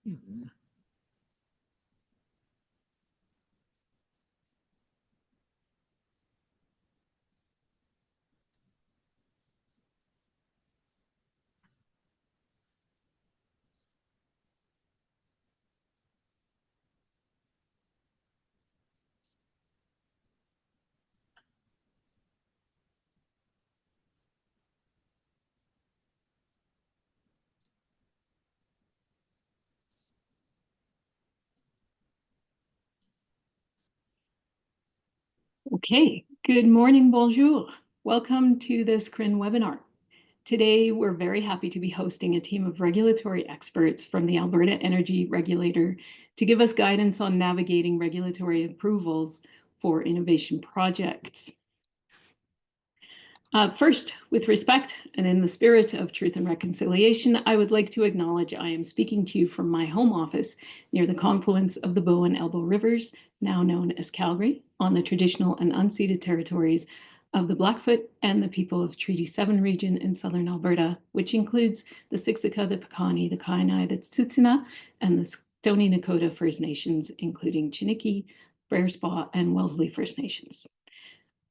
Mhm. Okay, good morning, bonjour. Welcome to this CRIN webinar. Today, we're very happy to be hosting a team of regulatory experts from the Alberta Energy Regulator to give us guidance on navigating regulatory approvals for innovation projects. First, with respect and in the spirit of truth and reconciliation, I would like to acknowledge I am speaking to you from my home office near the confluence of the Bow and Elbow Rivers, now known as Calgary, on the traditional and unceded territories of the Blackfoot and the people of Treaty 7 region in southern Alberta, which includes the Siksika, the Piikani, the Kainai, the Tsuut'ina, and the Stoney Nakoda First Nations, including Chiniki, Bearspaw, and Wellesley First Nations.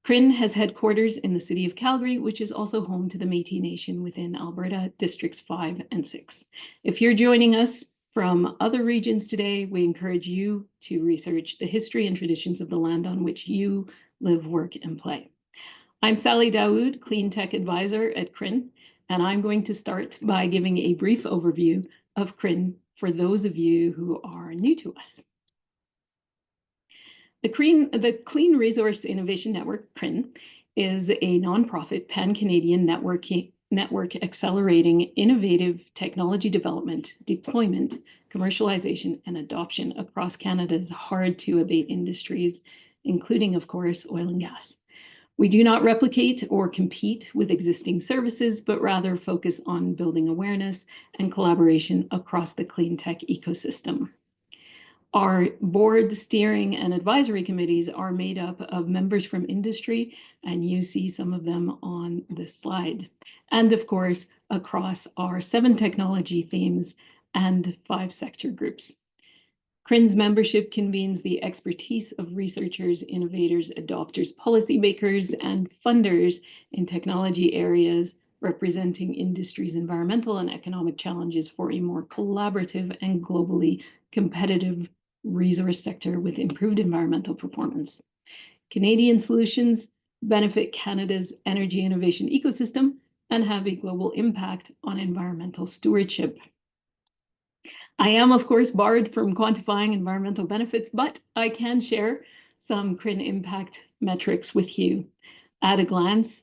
CRIN has headquarters in the city of Calgary, which is also home to the Métis Nation within Alberta Districts 5 and 6. If you're joining us from other regions today, we encourage you to research the history and traditions of the land on which you live, work, and play. I'm Sally Daoud, Clean Tech Advisor at CRIN, and I'm going to start by giving a brief overview of CRIN for those of you who are new to us. The Clean Resource Innovation Network, CRIN, is a nonprofit pan-Canadian network accelerating innovative technology development, deployment, commercialization, and adoption across Canada's hard-to-abate industries, including, of course, oil and gas. We do not replicate or compete with existing services, but rather focus on building awareness and collaboration across the clean tech ecosystem. Our board, steering, and advisory committees are made up of members from industry, and you see some of them on this slide. And of course, across our 7 technology themes and 5 sector groups. CRIN's membership convenes the expertise of researchers, innovators, adopters, policymakers, and funders in technology areas representing industry's environmental and economic challenges for a more collaborative and globally competitive resource sector with improved environmental performance. Canadian solutions benefit Canada's energy innovation ecosystem and have a global impact on environmental stewardship. I am, of course, barred from quantifying environmental benefits, but I can share some CRIN impact metrics with you. At a glance,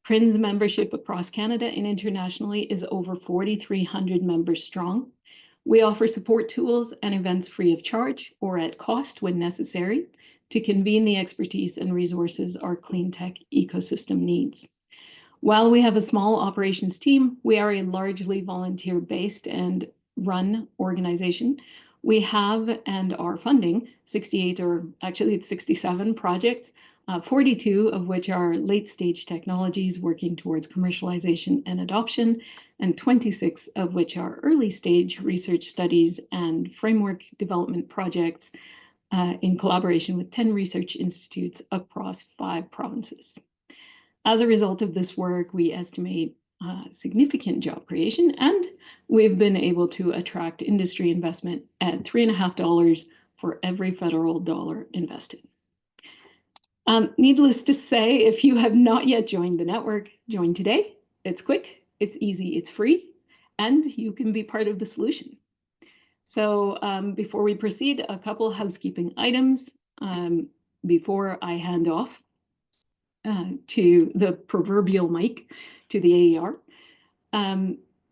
CRIN's membership across Canada and internationally is over 4,300 members strong. We offer support tools and events free of charge or at cost when necessary to convene the expertise and resources our clean tech ecosystem needs. While we have a small operations team, we are a largely volunteer-based and run organization. We have and are funding 68, or actually it's 67 projects, 42 of which are late-stage technologies working towards commercialization and adoption, and 26 of which are early-stage research studies and framework development projects in collaboration with 10 research institutes across 5 provinces. As a result of this work, we estimate significant job creation, and we've been able to attract industry investment at $3.50 for every federal dollar invested. Needless to say, if you have not yet joined the network, join today. It's quick, it's easy, it's free, and you can be part of the solution. So before we proceed, a couple housekeeping items before I hand off to the proverbial mic, to the AER.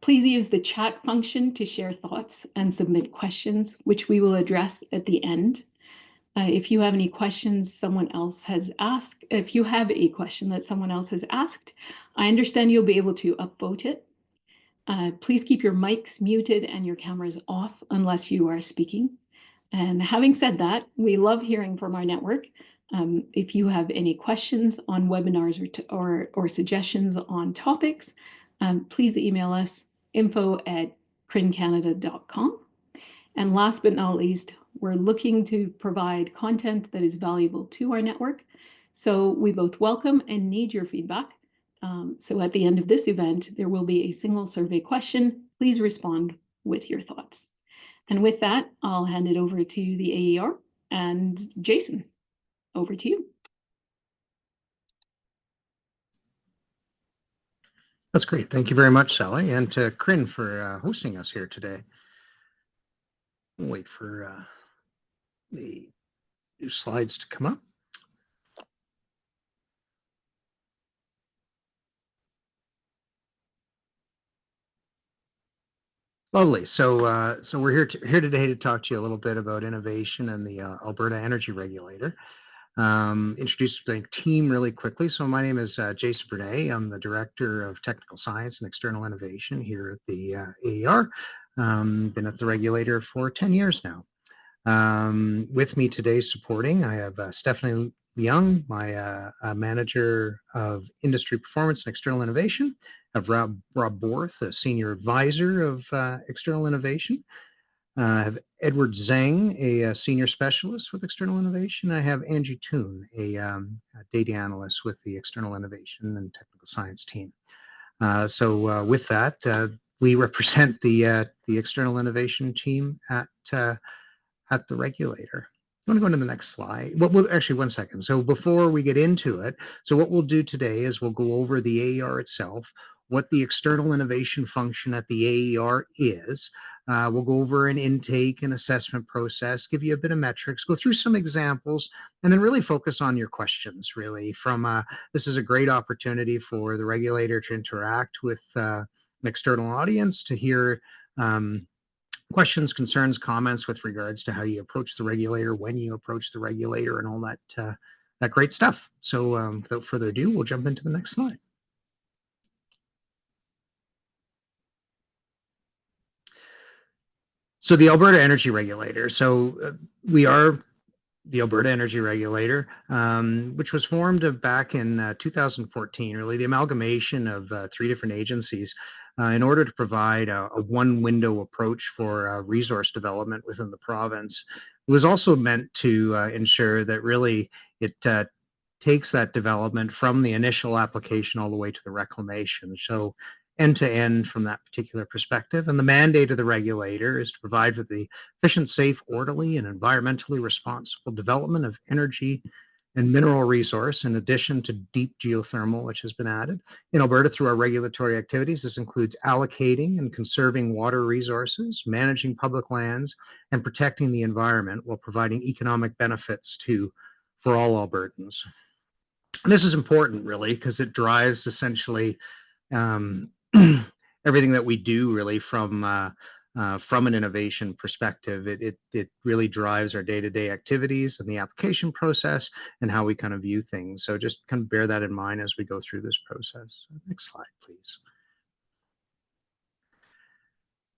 Please use the chat function to share thoughts and submit questions, which we will address at the end. If you have any questions someone else has asked, if you have a question that someone else has asked, I understand you'll be able to upvote it. Please keep your mics muted and your cameras off unless you are speaking. And having said that, we love hearing from our network. If you have any questions on webinars or suggestions on topics, please email us info@crincanada.com. And last but not least, we're looking to provide content that is valuable to our network. So we both welcome and need your feedback. So at the end of this event, there will be a single survey question. Please respond with your thoughts. And with that, I'll hand it over to the AER. And Jason, over to you. That's great. Thank you very much, Sally, and to CRIN for hosting us here today. We'll wait for the new slides to come up. Lovely. So we're here today to talk to you a little bit about innovation and the Alberta Energy Regulator. Introduce the team really quickly. So my name is Jason Bernay. I'm the Director of Technical Science and External Innovation here at the AER. Been at the regulator for 10 years now. With me today supporting, I have Stephanie Young, my Manager of Industry Performance and External Innovation. I have Rob Borth, a Senior Advisor of External Innovation. I have Edward Zhang, a Senior Specialist with External Innovation. I have Angie Toon, a Data Analyst with the External Innovation and Technical Science team. So with that, we represent the External Innovation team at the regulator. I want to go to the next slide. Well, actually, one second. So before we get into it, so what we'll do today is we'll go over the AER itself, what the external innovation function at the AER is. We'll go over an intake and assessment process, give you a bit of metrics, go through some examples, and then really focus on your questions, really. This is a great opportunity for the regulator to interact with an external audience, to hear questions, concerns, comments with regards to how you approach the regulator, when you approach the regulator, and all that great stuff. So without further ado, we'll jump into the next slide. So the Alberta Energy Regulator. So we are the Alberta Energy Regulator, which was formed back in 2014, really the amalgamation of three different agencies in order to provide a one-window approach for resource development within the province. It was also meant to ensure that really it takes that development from the initial application all the way to the reclamation. So end-to-end from that particular perspective. And the mandate of the regulator is to provide for the efficient, safe, orderly, and environmentally responsible development of energy and mineral resource, in addition to deep geothermal, which has been added. In Alberta, through our regulatory activities, this includes allocating and conserving water resources, managing public lands, and protecting the environment while providing economic benefits for all Albertans. And this is important, really, because it drives essentially everything that we do, really, from an innovation perspective. It really drives our day-to-day activities and the application process and how we kind of view things. So just kind of bear that in mind as we go through this process. Next slide, please.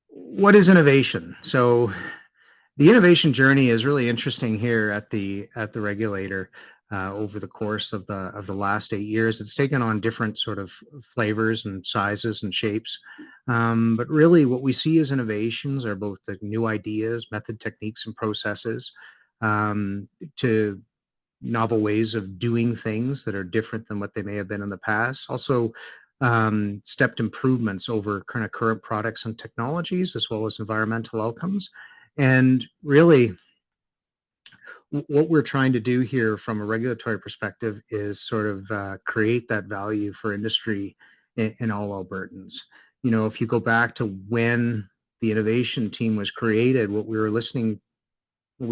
What is innovation? So the innovation journey is really interesting here at the regulator. Over the course of the last 8 years, it's taken on different sort of flavors and sizes and shapes. But really what we see as innovations are both the new ideas, method, techniques, and processes, to novel ways of doing things that are different than what they may have been in the past. Also, stepped improvements over kind of current products and technologies, as well as environmental outcomes. And really, what we're trying to do here from a regulatory perspective is sort of create that value for industry in all Albertans. You know, if you go back to when the innovation team was created, what we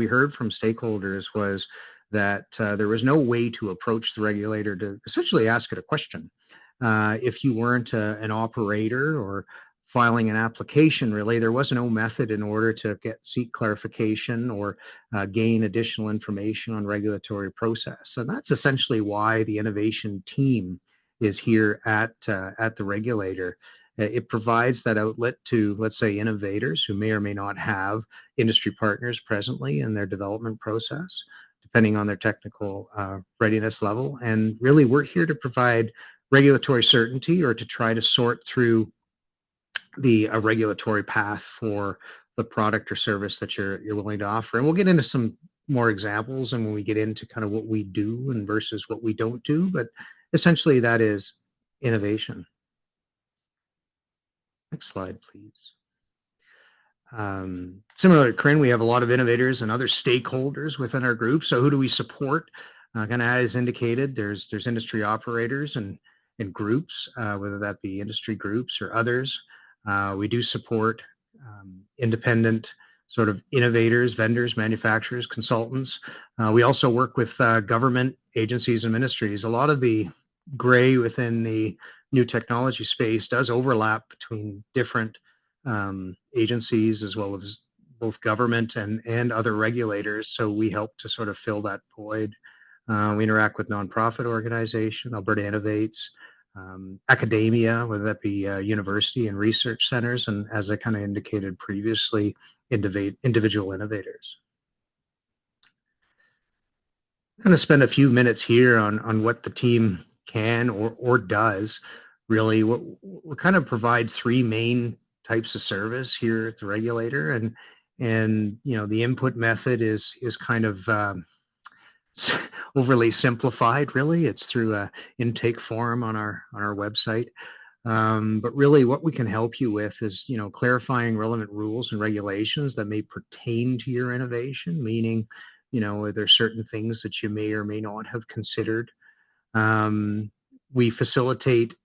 heard from stakeholders was that there was no way to approach the regulator to essentially ask it a question. If you weren't an operator or filing an application, really, there was no method in order to seek clarification or gain additional information on regulatory process. And that's essentially why the innovation team is here at the regulator. It provides that outlet to, let's say, innovators who may or may not have industry partners presently in their development process, depending on their technical readiness level. And really, we're here to provide regulatory certainty or to try to sort through a regulatory path for the product or service that you're willing to offer. And we'll get into some more examples and when we get into kind of what we do and versus what we don't do, but essentially that is innovation. Next slide, please. Similar to Corinne, we have a lot of innovators and other stakeholders within our group. So who do we support? Kind of as indicated, there's industry operators and groups, whether that be industry groups or others. We do support independent sort of innovators, vendors, manufacturers, consultants. We also work with government agencies and ministries. A lot of the gray within the new technology space does overlap between different agencies as well as both government and other regulators. So we help to sort of fill that void. We interact with nonprofit organization, Alberta Innovates, academia, whether that be university and research centers, and as I kind of indicated previously, individual innovators. I'm going to spend a few minutes here on what the team can or does. Really, we kind of provide three main types of service here at the regulator, and you know the input method is kind of overly simplified. Really, it's through a intake form on our website. But really, what we can help you with is clarifying relevant rules and regulations that may pertain to your innovation. Meaning, are there certain things that you may or may not have considered? We facilitate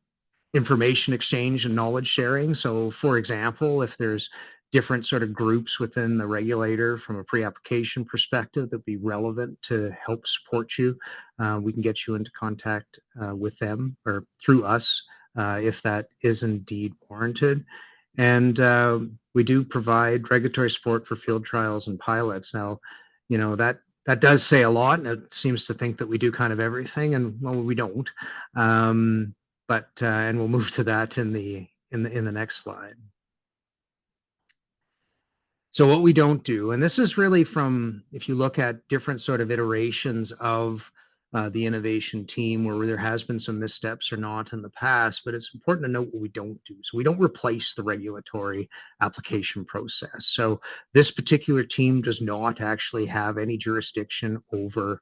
information exchange and knowledge sharing. So for example, if there's different sort of groups within the regulator from a pre-application perspective that be relevant to help support you, we can get you into contact with them or through us if that is indeed warranted. And we do provide regulatory support for field trials and pilots. Now, that does say a lot, and it seems to think that we do kind of everything, and well, we don't. But and we'll move to that in the next slide. So what we don't do, and this is really from, if you look at different sort of iterations of the innovation team where there has been some missteps or not in the past, but it's important to note what we don't do. So we don't replace the regulatory application process. So this particular team does not actually have any jurisdiction over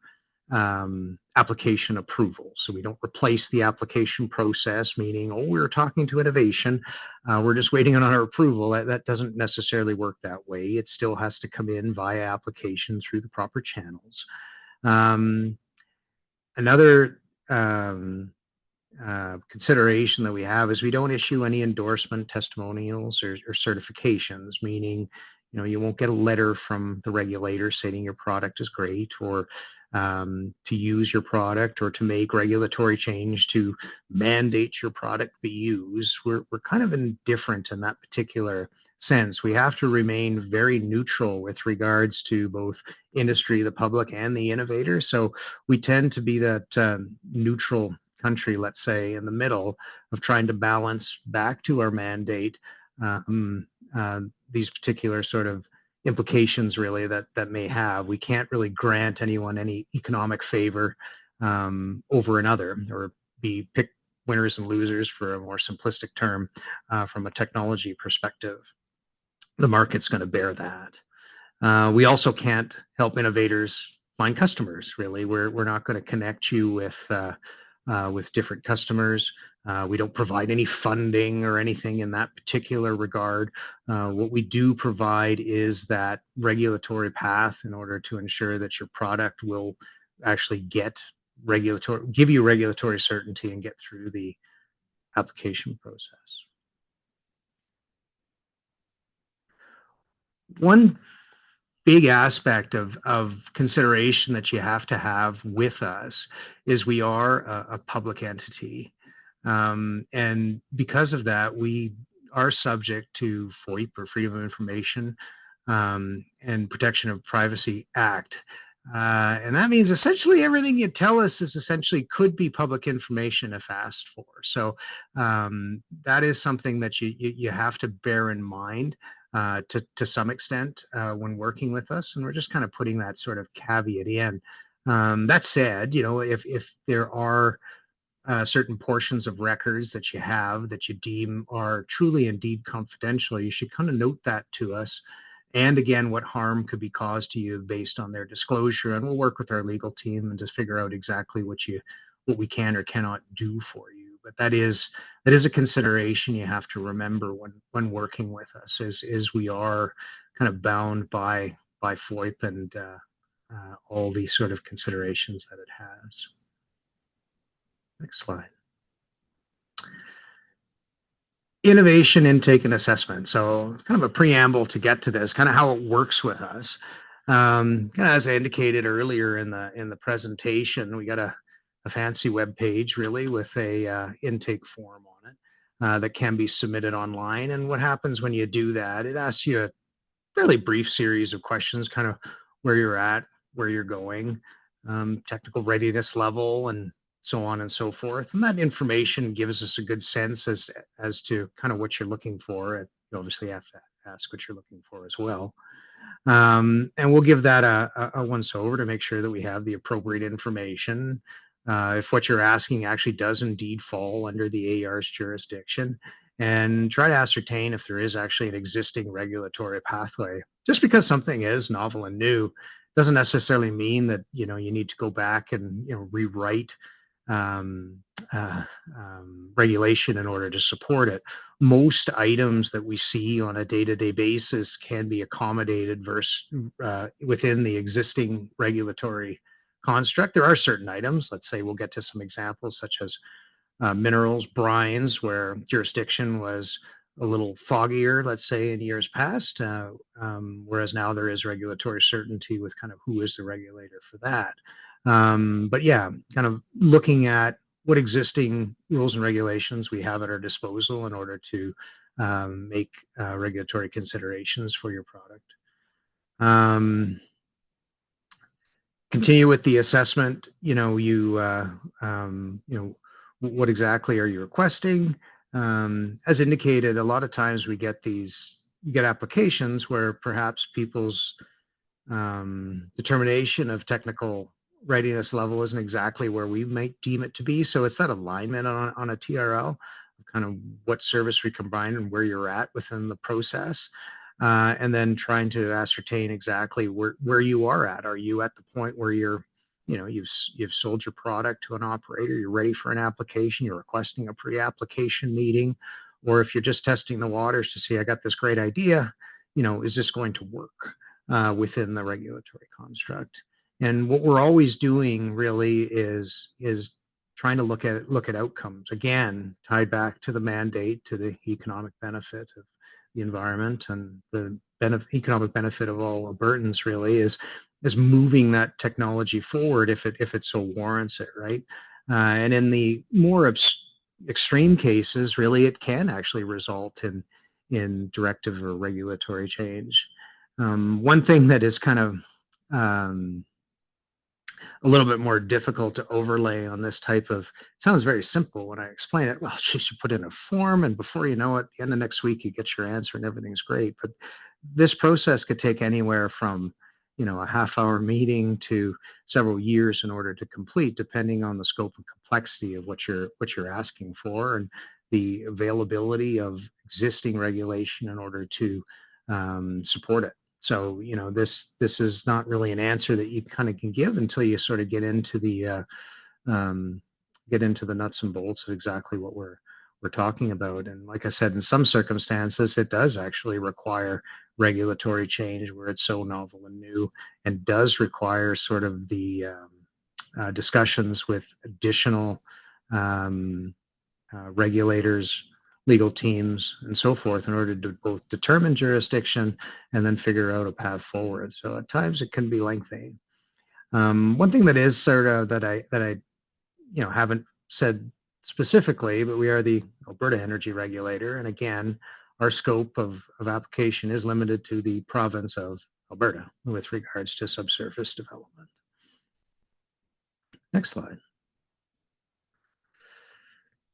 application approval. So we don't replace the application process, meaning, oh, we were talking to innovation, we're just waiting on our approval. That doesn't necessarily work that way. It still has to come in via application through the proper channels. Another consideration that we have is we don't issue any endorsement testimonials or certifications, meaning you won't get a letter from the regulator stating your product is great, or to use your product, or to make regulatory change to mandate your product be used. We're kind of indifferent in that particular sense. We have to remain very neutral with regards to both industry, the public, and the innovator. So we tend to be that neutral country, let's say, in the middle of trying to balance back to our mandate these particular sort of implications really that may have. We can't really grant anyone any economic favor over another, or pick winners and losers, for a more simplistic term, from a technology perspective. The market's going to bear that. We also can't help innovators find customers. Really, we're not going to connect you with different customers. We don't provide any funding or anything in that particular regard. What we do provide is that regulatory path in order to ensure that your product will actually give you regulatory certainty and get through the application process. One big aspect of consideration that you have to have with us is we are a public entity. And because of that, we are subject to FOIP, or Freedom of Information and Protection of Privacy Act. And that means essentially everything you tell us is essentially could be public information if asked for. So that is something that you have to bear in mind to some extent when working with us. And we're just kind of putting that sort of caveat in. That said, if there are certain portions of records that you have that you deem are truly indeed confidential, you should kind of note that to us. and again, what harm could be caused to you based on their disclosure. And we'll work with our legal team and just figure out exactly what we can or cannot do for you. But that is a consideration you have to remember when working with us, is we are kind of bound by FOIP and all these sort of considerations that it has. Next slide. Innovation intake and assessment. So it's kind of a preamble to get to this, kind of how it works with us. Kind of as I indicated earlier in the presentation, we got a fancy web page really with a intake form on it that can be submitted online. And what happens when you do that? It asks you a fairly brief series of questions, kind of where you're at, where you're going, technical readiness level, and so on and so forth. And that information gives us a good sense as to kind of what you're looking for. You obviously have to ask what you're looking for as well. And we'll give that a once over to make sure that we have the appropriate information. If what you're asking actually does indeed fall under the AR's jurisdiction, and try to ascertain if there is actually an existing regulatory pathway. Just because something is novel and new doesn't necessarily mean that you need to go back and rewrite um, regulation in order to support it. Most items that we see on a day-to-day basis can be accommodated within the existing regulatory construct. There are certain items, let's say we'll get to some examples such as minerals, brines, where jurisdiction was a little foggier, let's say, in years past, whereas now there is regulatory certainty with kind of who is the regulator for that. But yeah, kind of looking at what existing rules and regulations we have at our disposal in order to make regulatory considerations for your product. Continue with the assessment. What exactly are you requesting? As indicated, a lot of times you get applications where perhaps people's determination of technical readiness level isn't exactly where we might deem it to be. So it's that alignment on a TRL, kind of what service we combine and where you're at within the process. And then trying to ascertain exactly where you are at. Are you at the point where you've sold your product to an operator, you're ready for an application, you're requesting a pre-application meeting, or if you're just testing the waters to see, I got this great idea, is this going to work within the regulatory construct? And what we're always doing really is trying to look at outcomes, again, tied back to the mandate, to the economic benefit of the environment, and the economic benefit of all Albertans really is moving that technology forward if it so warrants it, right? And in the more extreme cases, really, it can actually result in directive or regulatory change. One thing that is kind of a little bit more difficult to overlay on this type of, it sounds very simple when I explain it. Well, you should put in a form, and before you know it, at the end of next week, you get your answer and everything's great. But this process could take anywhere from, a half-hour meeting to several years in order to complete, depending on the scope and complexity of what you're asking for and the availability of existing regulation in order to support it. So, this is not really an answer that you kind of can give until you sort of get into the nuts and bolts of exactly what we're talking about. And like I said, in some circumstances, it does actually require regulatory change where it's so novel and new, and does require sort of the discussions with additional regulators, legal teams, and so forth in order to both determine jurisdiction and then figure out a path forward. So at times it can be lengthy. One thing that is sort of that I haven't said specifically, but we are the Alberta Energy Regulator, and again, our scope of application is limited to the province of Alberta with regards to subsurface development. Next slide.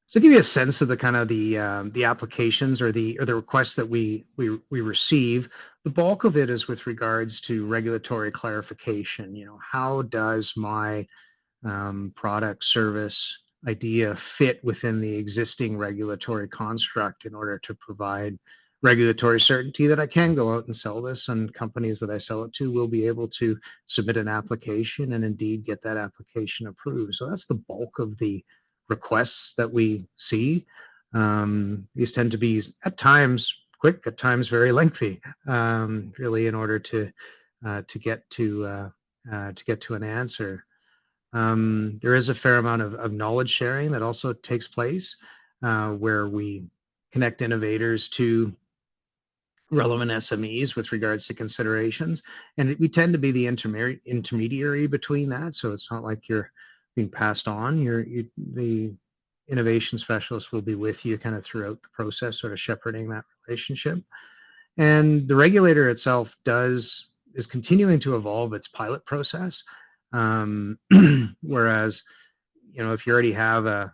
So give you a sense of the kind of the applications or the requests that we receive. The bulk of it is with regards to regulatory clarification. How does my product, service, idea fit within the existing regulatory construct in order to provide regulatory certainty that I can go out and sell this, and companies that I sell it to will be able to submit an application and indeed get that application approved. So that's the bulk of the requests that we see. These tend to be at times quick, at times very lengthy, really, in order to get to get to an answer. There is a fair amount of knowledge sharing that also takes place, where we connect innovators to relevant SMEs with regards to considerations. And we tend to be the intermediary between that. So it's not like you're being passed on. The innovation specialist will be with you kind of throughout the process, sort of shepherding that relationship. And the regulator itself is continuing to evolve its pilot process. Whereas, if you already have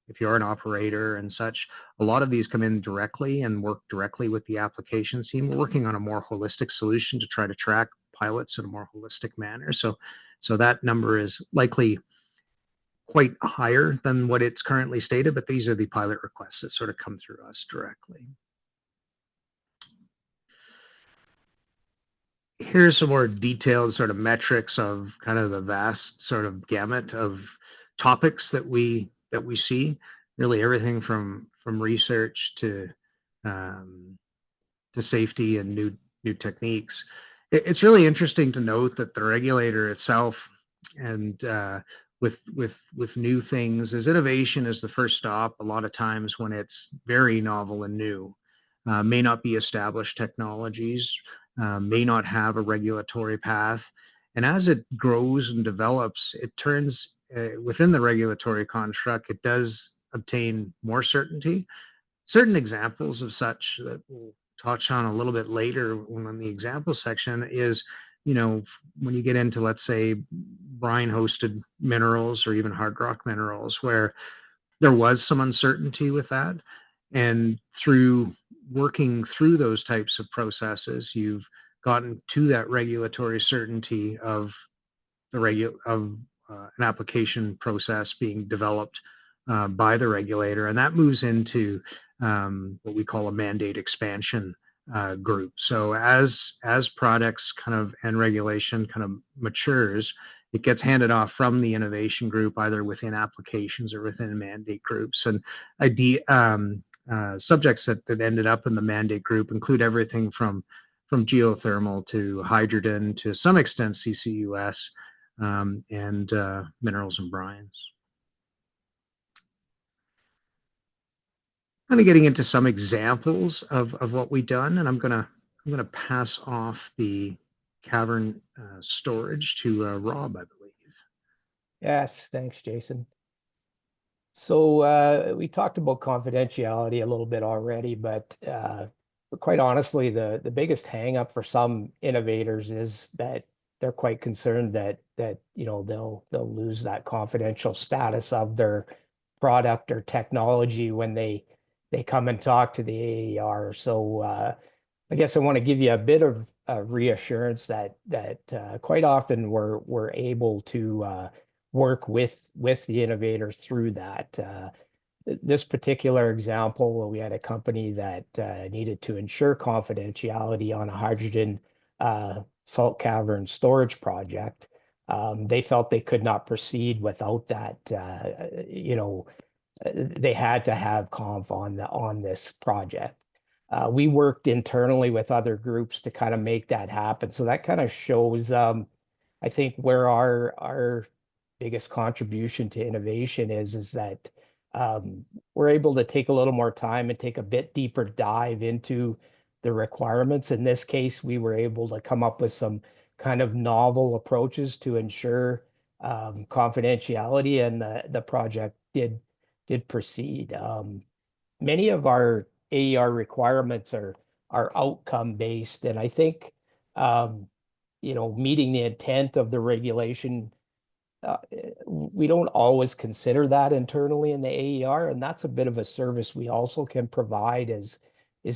if you're an operator and such, a lot of these come in directly and work directly with the applications team. We're working on a more holistic solution to try to track pilots in a more holistic manner. So that number is likely quite higher than what it's currently stated, but these are the pilot requests that sort of come through us directly. Here's some more detailed sort of metrics of kind of the vast sort of gamut of topics that we see. Really everything from research to safety and new techniques. It's really interesting to note that the regulator itself, and with new things, as innovation is the first stop a lot of times when it's very novel and new, may not be established technologies, may not have a regulatory path. And as it grows and develops, it turns within the regulatory construct, it does obtain more certainty. Certain examples of such that we'll touch on a little bit later in the example section is, when you get into, let's say, brine hosted minerals or even hard rock minerals, where there was some uncertainty with that. And through working through those types of processes, you've gotten to that regulatory certainty of an application process being developed by the regulator, and that moves into what we call a mandate expansion group. So as products kind of and regulation kind of matures, it gets handed off from the innovation group either within applications or within mandate groups. And subjects that ended up in the mandate group include everything from geothermal to hydrogen to some extent CCUS, and minerals and brines. Kind of getting into some examples of what we've done, and I'm gonna pass off the cavern storage to Rob, I believe. Yes, thanks, Jason. So we talked about confidentiality a little bit already, but quite honestly, the biggest hang up for some innovators is that they're quite concerned that they'll lose that confidential status of their product or technology when they come and talk to the AER. So I guess I want to give you a bit of reassurance that quite often we're able to work with the innovator through that. This particular example, we had a company that needed to ensure confidentiality on a hydrogen salt cavern storage project. They felt they could not proceed without that. They had to have conf on this project. We worked internally with other groups to kind of make that happen. So that kind of shows, I think, where our biggest contribution to innovation is that we're able to take a little more time and take a bit deeper dive into the requirements. In this case, we were able to come up with some kind of novel approaches to ensure confidentiality, and the project did proceed. Many of our AER requirements are outcome based, and I think meeting the intent of the regulation, we don't always consider that internally in the AER, and that's a bit of a service we also can provide is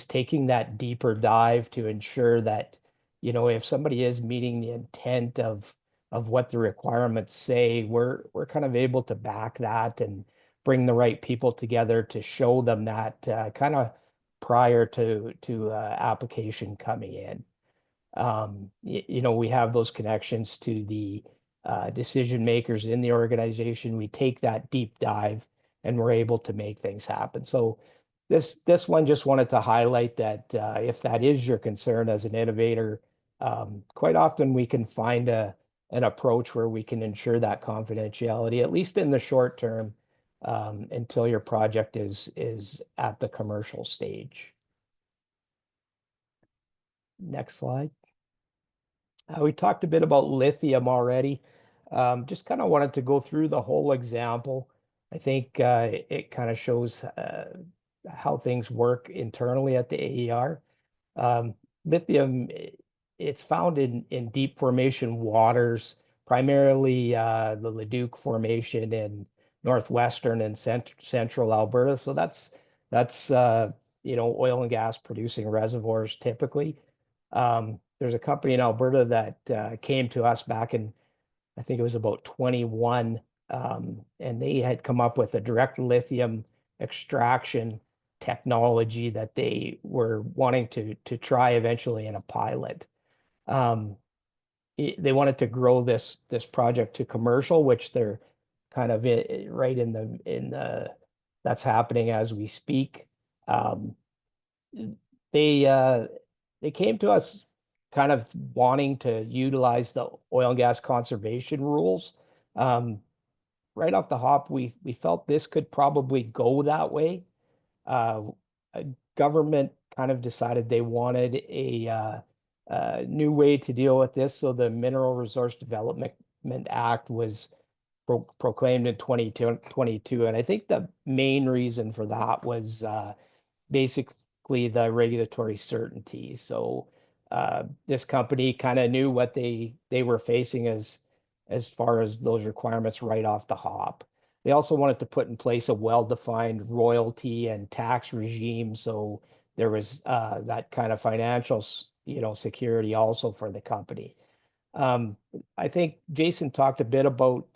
taking that deeper dive to ensure that if somebody is meeting the intent of what the requirements say, we're kind of able to back that and bring the right people together to show them that kind of prior to application coming in. We have those connections to the decision makers in the organization. We take that deep dive and we're able to make things happen. So this one just wanted to highlight that if that is your concern as an innovator, quite often we can find an approach where we can ensure that confidentiality, at least in the short term, until your project is at the commercial stage. Next slide. We talked a bit about lithium already. Just kind of wanted to go through the whole example. I think it kind of shows how things work internally at the AER. Lithium, it's found in deep formation waters, primarily the Leduc Formation in northwestern and central Alberta. So that's oil and gas producing reservoirs typically. There's a company in Alberta that came to us back in, I think it was about 21, and they had come up with a direct lithium extraction technology that they were wanting to try eventually in a pilot. They wanted to grow this project to commercial, which they're kind of right in the that's happening as we speak. They came to us kind of wanting to utilize the oil and gas conservation rules. Right off the hop, we felt this could probably go that way. Government kind of decided they wanted a new way to deal with this. So the Mineral Resource Development Act was proclaimed in 2022. And I think the main reason for that was basically the regulatory certainty. So this company kind of knew what they were facing as far as those requirements right off the hop. They also wanted to put in place a well-defined royalty and tax regime, so there was that kind of financial, security also for the company. I think Jason talked a bit about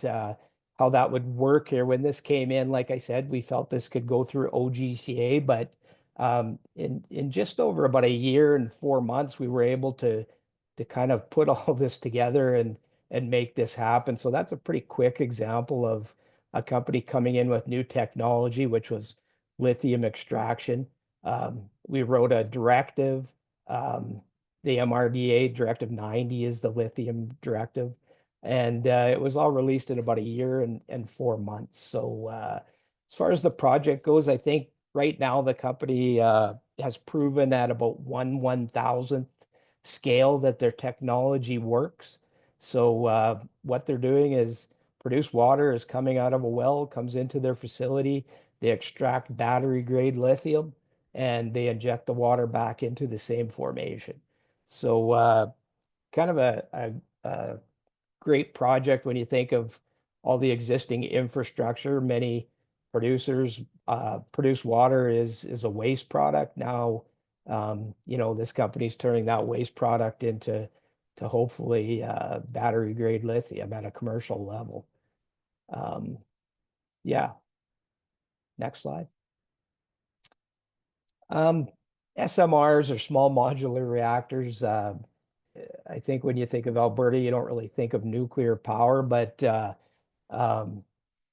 how that would work here. When this came in, like I said, we felt this could go through OGCA, but in just over about a year and 4 months, we were able to kind of put all this together and make this happen. So that's a pretty quick example of a company coming in with new technology, which was lithium extraction. We wrote a directive. The MRDA Directive 90 is the lithium directive. And it was all released in about a year and 4 months. So as far as the project goes, I think right now the company has proven at about 1/1000th scale that their technology works. So what they're doing is produced water is coming out of a well, comes into their facility. They extract battery grade lithium and they inject the water back into the same formation. So kind of a great project when you think of all the existing infrastructure. Many producers produce water is a waste product. Now, this company's turning that waste product into hopefully battery grade lithium at a commercial level. Yeah. Next slide. SMRs are small modular reactors. I think when you think of Alberta, you don't really think of nuclear power, but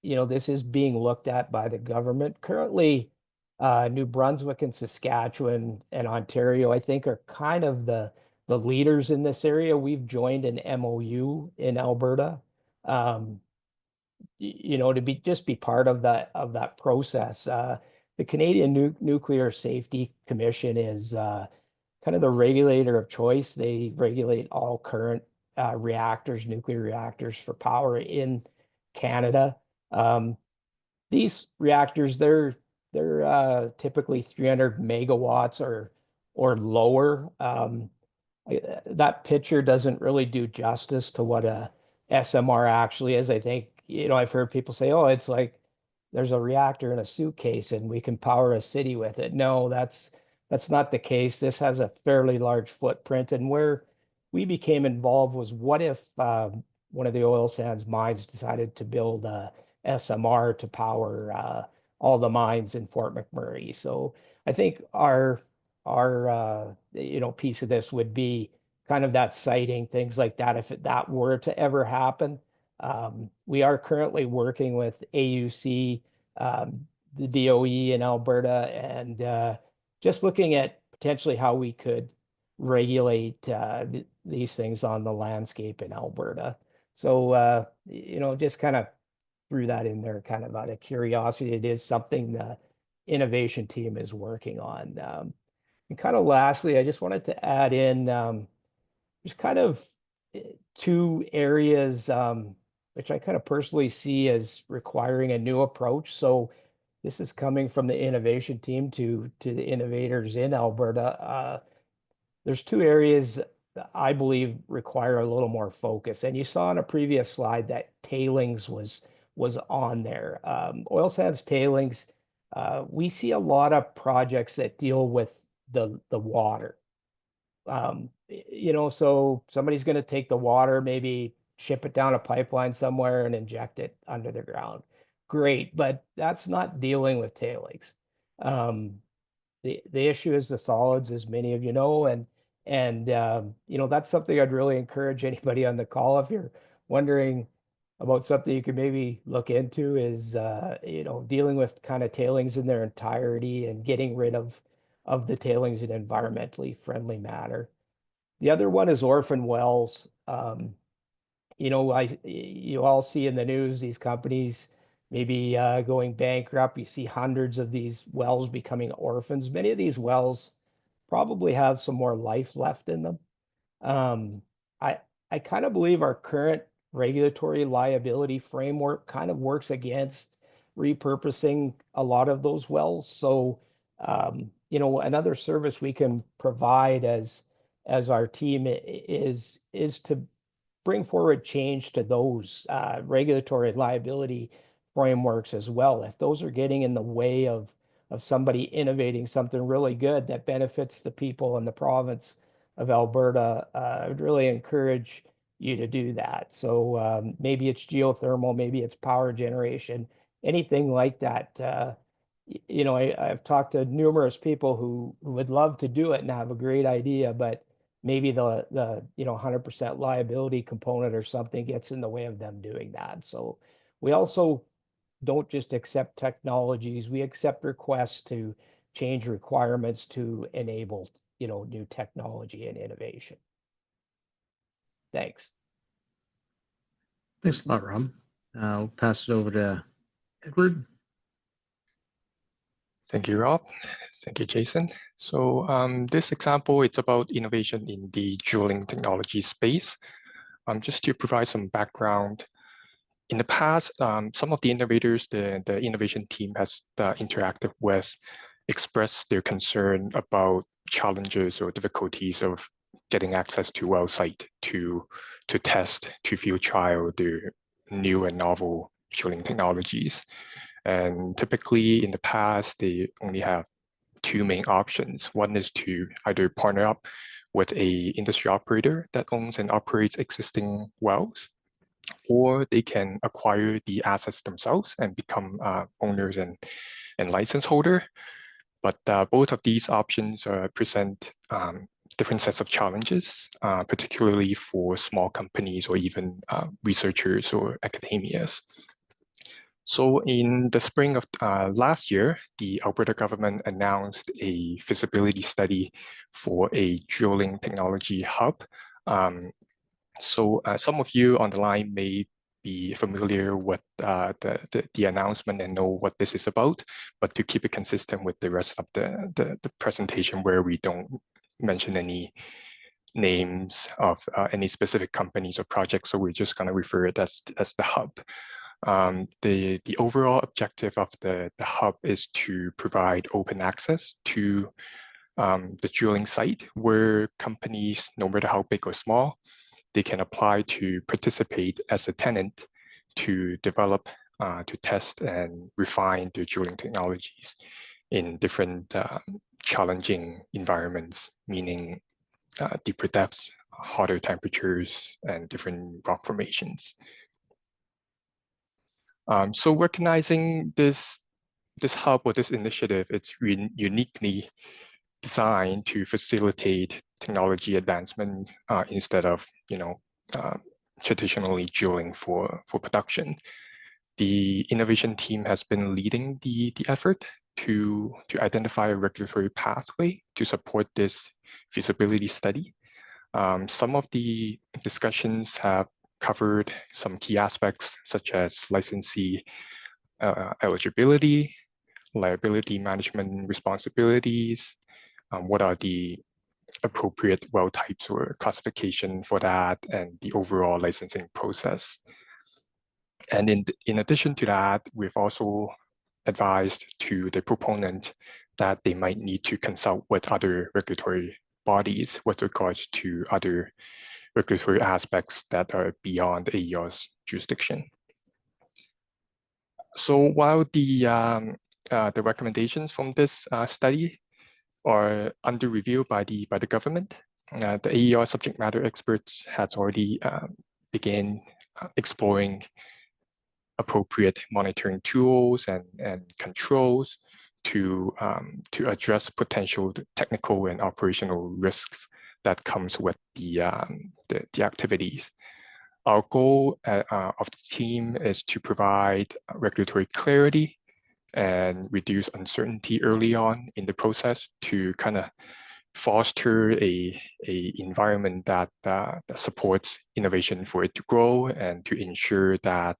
this is being looked at by the government. Currently, New Brunswick and Saskatchewan and Ontario, I think, are kind of the leaders in this area. We've joined an MOU in Alberta, to be part of that process. The Canadian Nuclear Safety Commission is kind of the regulator of choice. They regulate all current nuclear reactors for power in Canada. These reactors, they're typically 300 megawatts or lower. That picture doesn't really do justice to what a SMR actually is. I think, I've heard people say, oh, it's like there's a reactor in a suitcase and we can power a city with it. No, that's not the case. This has a fairly large footprint. And where we became involved was, what if one of the oil sands mines decided to build a SMR to power all the mines in Fort McMurray? So I think our our piece of this would be kind of that siting, things like that, if that were to ever happen. We are currently working with AUC, the DOE in Alberta, and just looking at potentially how we could regulate these things on the landscape in Alberta. So, just kind of threw that in there kind of out of curiosity. It is something the innovation team is working on. And kind of lastly, I just wanted to add in there's kind of two areas which I kind of personally see as requiring a new approach. So this is coming from the innovation team to the innovators in Alberta. There's two areas that I believe require a little more focus. And you saw on a previous slide that tailings was on there. Oil sands tailings, we see a lot of projects that deal with the water. So somebody's going to take the water, maybe ship it down a pipeline somewhere and inject it under the ground. Great, but that's not dealing with tailings. The issue is the solids, as many of you know, and that's something I'd really encourage anybody on the call, if you're wondering about something you could maybe look into, is dealing with kind of tailings in their entirety and getting rid of the tailings in an environmentally friendly manner. The other one is orphan wells. You all see in the news these companies maybe going bankrupt. You see hundreds of these wells becoming orphans. Many of these wells probably have some more life left in them. Um, I I kind of believe our current regulatory liability framework kind of works against repurposing a lot of those wells. So, another service we can provide as our team is to bring forward change to those regulatory liability frameworks as well. If those are getting in the way of somebody innovating something really good that benefits the people in the province of Alberta, I would really encourage you to do that. So maybe it's geothermal, maybe it's power generation, anything like that. I've talked to numerous people who would love to do it and have a great idea, but maybe the 100% liability component or something gets in the way of them doing that. So we also don't just accept technologies, we accept requests to change requirements to enable, new technology and innovation. Thanks. Thanks a lot, Rob. I'll pass it over to Edward. Thank you, Rob. Thank you, Jason. So this example, it's about innovation in the drilling technology space. Just to provide some background, in the past, some of the innovators the innovation team has interacted with expressed their concern about challenges or difficulties of getting access to well site to test, to field trial their new and novel drilling technologies. And typically in the past, they only have two main options. One is to either partner up with a industry operator that owns and operates existing wells, or they can acquire the assets themselves and become owners and license holder. But both of these options present different sets of challenges, particularly for small companies or even researchers or academias. So in the spring of last year, the Alberta government announced a feasibility study for a drilling technology hub. So some of you on the line may be familiar with the announcement and know what this is about, but to keep it consistent with the rest of the presentation, where we don't mention any names of any specific companies or projects, so we're just going to refer it as the hub. The overall objective of the hub is to provide open access to the drilling site, where companies, no matter how big or small, they can apply to participate as a tenant to develop, to test and refine their drilling technologies in different challenging environments, meaning deeper depths, hotter temperatures, and different rock formations. So recognizing this hub or this initiative, it's uniquely designed to facilitate technology advancement instead of traditionally drilling for production. The innovation team has been leading the effort to identify a regulatory pathway to support this feasibility study. Some of the discussions have covered some key aspects such as licensee eligibility, liability management responsibilities, what are the appropriate well types or classification for that, and the overall licensing process. And in addition to that, we've also advised to the proponent that they might need to consult with other regulatory bodies with regards to other regulatory aspects that are beyond AER's jurisdiction. So while the recommendations from this study are under review by the government, the AER subject matter experts has already began exploring appropriate monitoring tools and controls to address potential technical and operational risks that comes with the activities. Our goal of the team is to provide regulatory clarity and reduce uncertainty early on in the process to kind of foster a environment that supports innovation for it to grow and to ensure that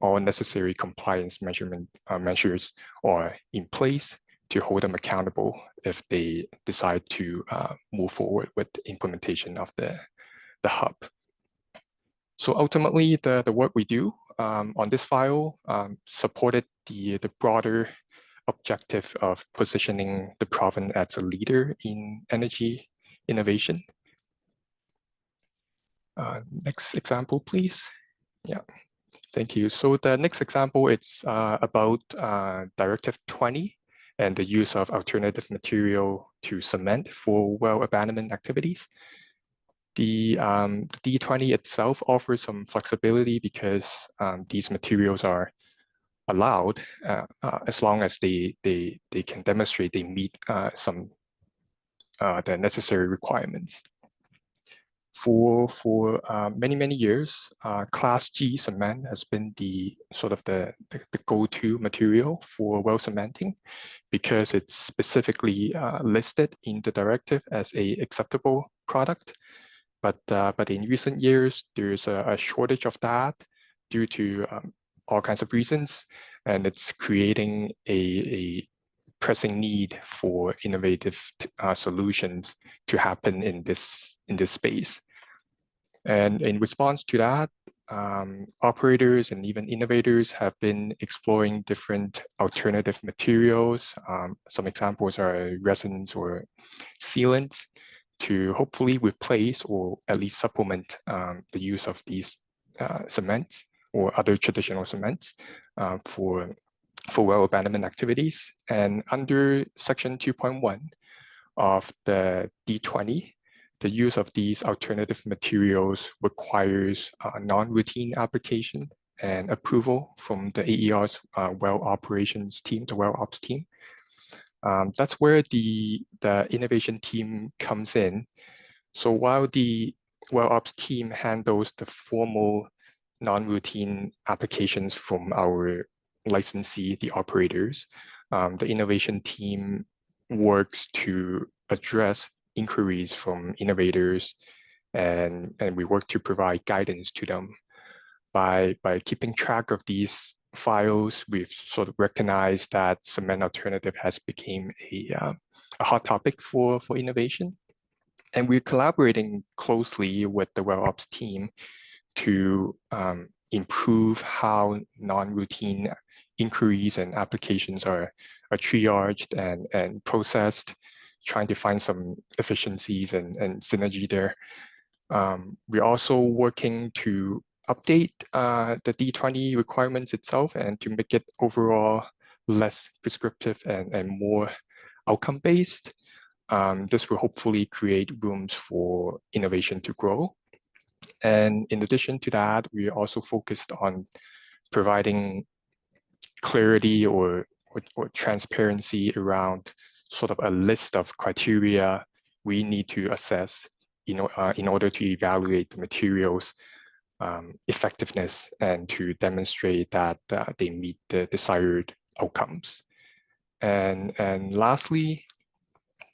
all necessary compliance measures are in place to hold them accountable if they decide to move forward with the implementation of the hub. So ultimately, the work we do on this file supported the broader objective of positioning the province as a leader in energy innovation. Next example, please. Yeah, thank you. So the next example, it's about Directive 20 and the use of alternative material to cement for well abandonment activities. The D20 itself offers some flexibility because these materials are allowed as long as they can demonstrate they meet some the necessary requirements. For many years, Class G cement has been the sort of the go-to material for well cementing because it's specifically listed in the directive as a acceptable product. But in recent years, there's a shortage of that due to all kinds of reasons, and it's creating a pressing need for innovative solutions to happen in this space. And in response to that, operators and even innovators have been exploring different alternative materials. Some examples are resins or sealants to hopefully replace or at least supplement the use of these cements or other traditional cements for well abandonment activities. And under Section 2.1 of the D20, the use of these alternative materials requires non-routine application and approval from the AER's well operations team, the well ops team. That's where the innovation team comes in. So while the well ops team handles the formal non-routine applications from our licensee, the operators, the innovation team works to address inquiries from innovators, and we work to provide guidance to them. By keeping track of these files, we've sort of recognized that cement alternative has become a hot topic for innovation. And we're collaborating closely with the well ops team to improve how non-routine inquiries and applications are triaged and processed, trying to find some efficiencies and synergy there. We're also working to update the D20 requirements itself and to make it overall less prescriptive and more outcome-based. This will hopefully create rooms for innovation to grow. And in addition to that, we are also focused on providing clarity or transparency around sort of a list of criteria we need to assess in order to evaluate the materials effectiveness and to demonstrate that they meet the desired outcomes. And lastly,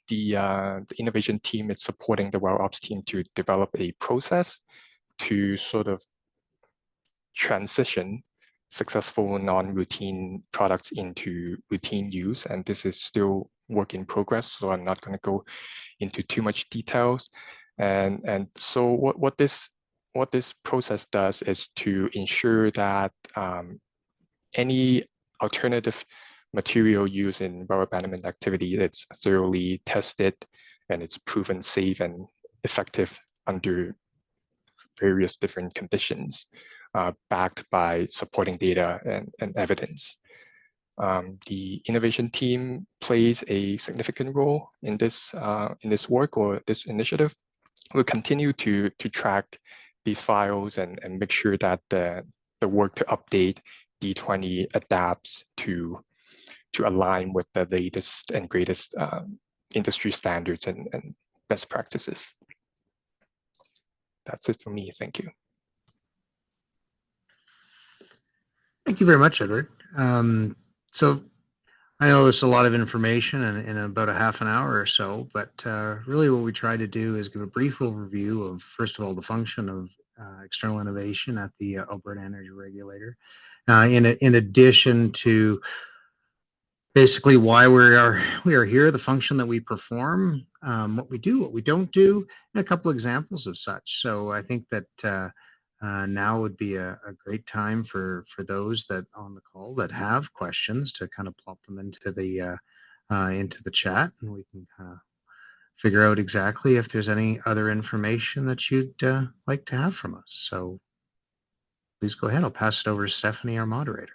the innovation team is supporting the WellOps team to develop a process to sort of transition successful non-routine products into routine use. And this is still work in progress, so I'm not going to go into too much details. And so what this process does is to ensure that any alternative material used in well abandonment activity that's thoroughly tested and it's proven safe and effective under various different conditions, backed by supporting data and evidence. The innovation team plays a significant role in this work or this initiative. We'll continue to track these files and make sure that the work to update D20 adapts to align with the latest and greatest industry standards and best practices. That's it for me. Thank you. Thank you very much, Edward. So I know there's a lot of information in about a half an hour or so, but really what we try to do is give a brief overview of, first of all, the function of external innovation at the Alberta Energy Regulator, in addition to basically why we are here, the function that we perform, what we do, what we don't do, and a couple examples of such. So I think that now would be a great time for those that on the call that have questions to kind of plop them into the chat, and we can kind of figure out exactly if there's any other information that you'd like to have from us. So please go ahead. I'll pass it over to Stephanie, our moderator.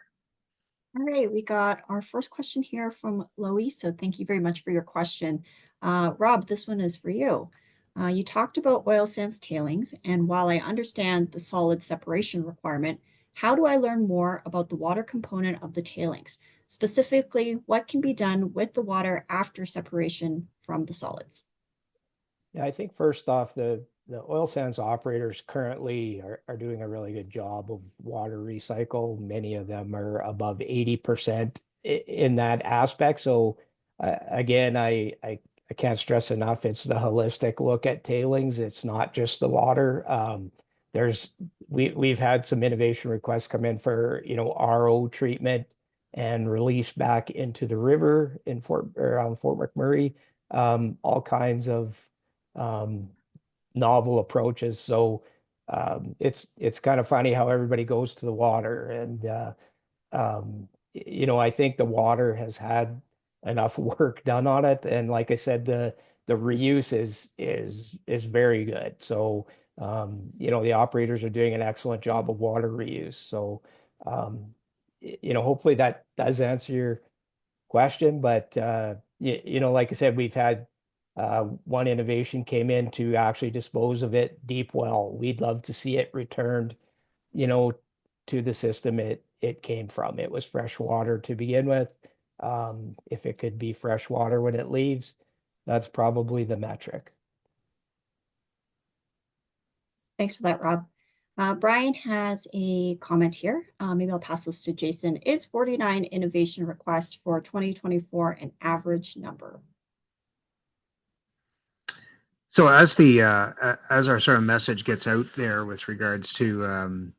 All right, we got our first question here from Lois. So thank you very much for your question. Rob, this one is for you. You talked about oil sands tailings, and while I understand the solid separation requirement, how do I learn more about the water component of the tailings? Specifically, what can be done with the water after separation from the solids? Yeah, I think first off, the oil sands operators currently are doing a really good job of water recycle. Many of them are above 80% in that aspect. So again, I can't stress enough, it's the holistic look at tailings. It's not just the water. We've had some innovation requests come in for RO treatment and release back into the river in around Fort McMurray. All kinds of novel approaches. So it's kind of funny how everybody goes to the water, and I think the water has had enough work done on it, and like I said, the reuse is very good. So the operators are doing an excellent job of water reuse. So hopefully that does answer your question. But like I said, we've had one innovation came in to actually dispose of it deep well. We'd love to see it returned, to the system it came from. It was fresh water to begin with. If it could be fresh water when it leaves, that's probably the metric. Thanks for that, Rob. Brian has a comment here. Maybe I'll pass this to Jason. Is 49 innovation requests for 2024 an average number? So as our sort of message gets out there with regards to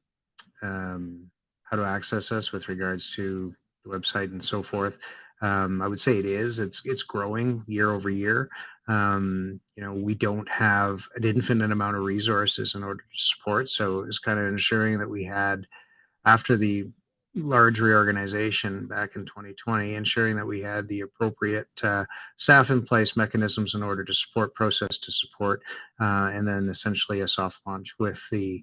how to access us, with regards to the website and so forth, I would say it's growing year over year. We don't have an infinite amount of resources in order to support, so it's kind of ensuring that we had, after the large reorganization back in 2020, ensuring that we had the appropriate staff in place, mechanisms in order to support, process to support, and then essentially a soft launch with the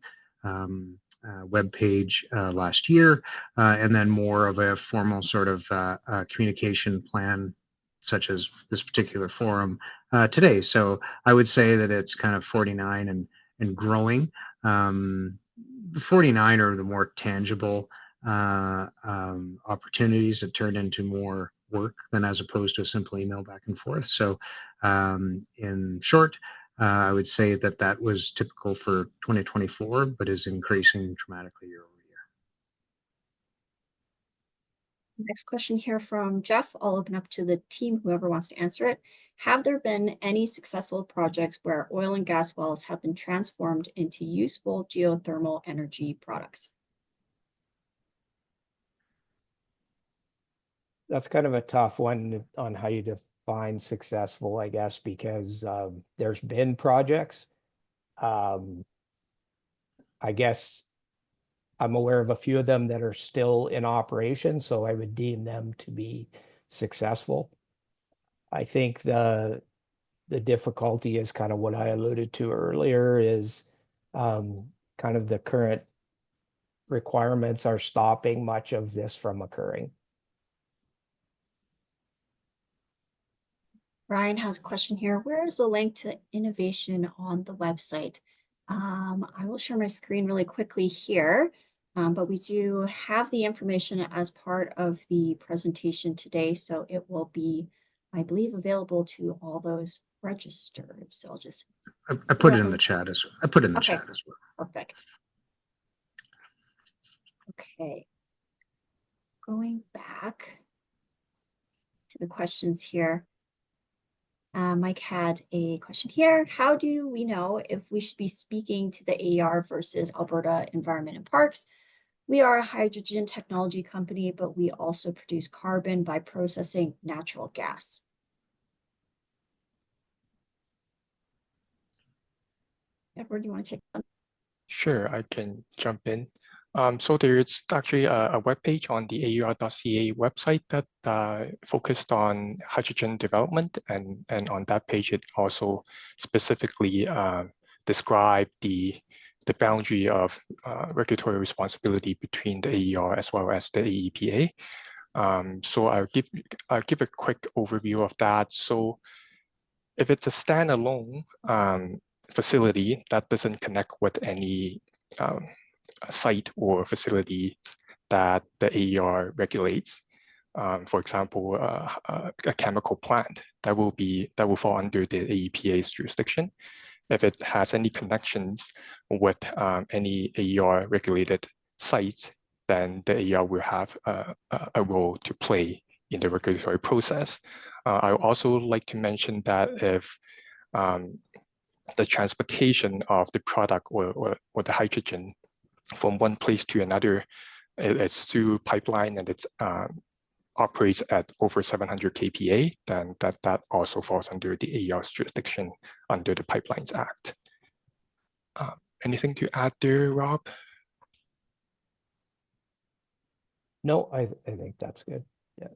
web page last year, and then more of a formal sort of communication plan, such as this particular forum today. So I would say that it's kind of 49 and growing. The 49 are the more tangible opportunities that turn into more work than as opposed to a simple email back and forth. So in short, I would say that that was typical for 2024, but is increasing dramatically year over year. Next question here from Jeff. I'll open up to the team, whoever wants to answer it. Have there been any successful projects where oil and gas wells have been transformed into useful geothermal energy products? That's kind of a tough one on how you define successful, I guess, because there's been projects. I guess I'm aware of a few of them that are still in operation, so I would deem them to be successful. I think the difficulty is kind of what I alluded to earlier, is kind of the current requirements are stopping much of this from occurring. Brian has a question here. Where is the link to innovation on the website? I will share my screen really quickly here, but we do have the information as part of the presentation today, so it will be, I believe, available to all those registered. So I'll just I put it in the chat as well. I put it in the chat as well. Perfect. Okay. Going back to the questions here. Mike had a question here. How do we know if we should be speaking to the AER versus Alberta Environment and Parks? We are a hydrogen technology company, but we also produce carbon by processing natural gas. Edward, do you want to take that? Sure, I can jump in. So there's actually a webpage on the aer.ca website that focused on hydrogen development, and on that page it also specifically described the boundary of regulatory responsibility between the AER as well as the AEPA. So I'll give a quick overview of that. So if it's a standalone facility that doesn't connect with any site or facility that the AER regulates, for example, a chemical plant, that will fall under the AEPA's jurisdiction. If it has any connections with any AER regulated sites, then the AER will have a role to play in the regulatory process. I would also like to mention that if the transportation of the product or the hydrogen from one place to another, it's through pipeline and it operates at over 700 kPa, then that also falls under the AER's jurisdiction under the Pipelines Act. Anything to add there, Rob? No, I think that's good. Yeah.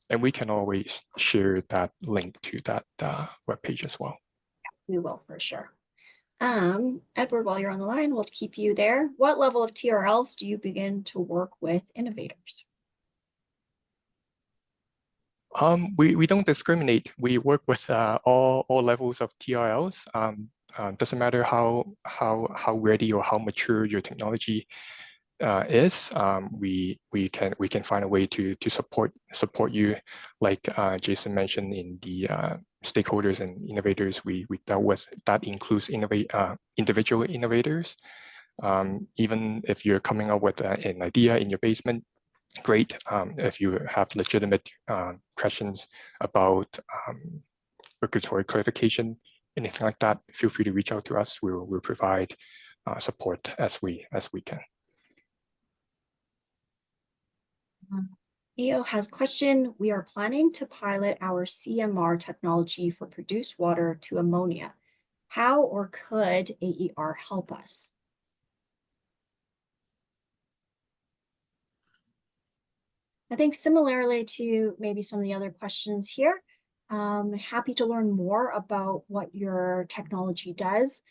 And we can always share that link to that webpage as well. We will, for sure. Edward, while you're on the line, we'll keep you there. What level of TRLs do you begin to work with innovators? We don't discriminate. We work with all levels of TRLs. Doesn't matter how ready or how mature your technology is. We can find a way to support you, like Jason mentioned in the stakeholders and innovators we dealt with. That includes individual innovators. Even if you're coming up with an idea in your basement, great. If you have legitimate questions about regulatory clarification, anything like that, feel free to reach out to us. We'll provide support as we can. EO has a question. We are planning to pilot our CMR technology for produced water to ammonia. How or could AER help us? I think similarly to maybe some of the other questions here, happy to learn more about what your technology does.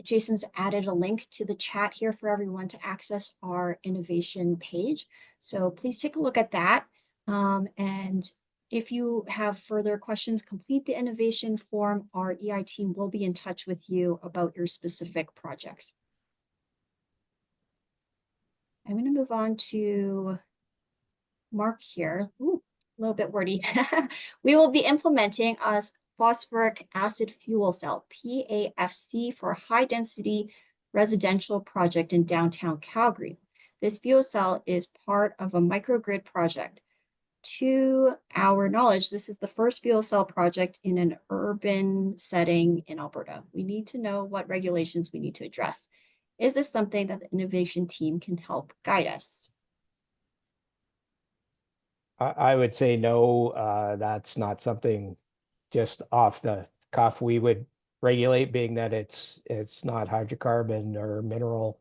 Jason's added a link to the chat here for everyone to access our innovation page. So please take a look at that. And if you have further questions, complete the innovation form. Our EI team will be in touch with you about your specific projects. I'm going to move on to Mark here. Ooh, a little bit wordy. We will be implementing a phosphoric acid fuel cell, PAFC, for a high-density residential project in downtown Calgary. This fuel cell is part of a microgrid project. To our knowledge, this is the first fuel cell project in an urban setting in Alberta. We need to know what regulations we need to address. Is this something that the innovation team can help guide us? I would say no, that's not something just off the cuff we would regulate, being that it's not hydrocarbon or mineral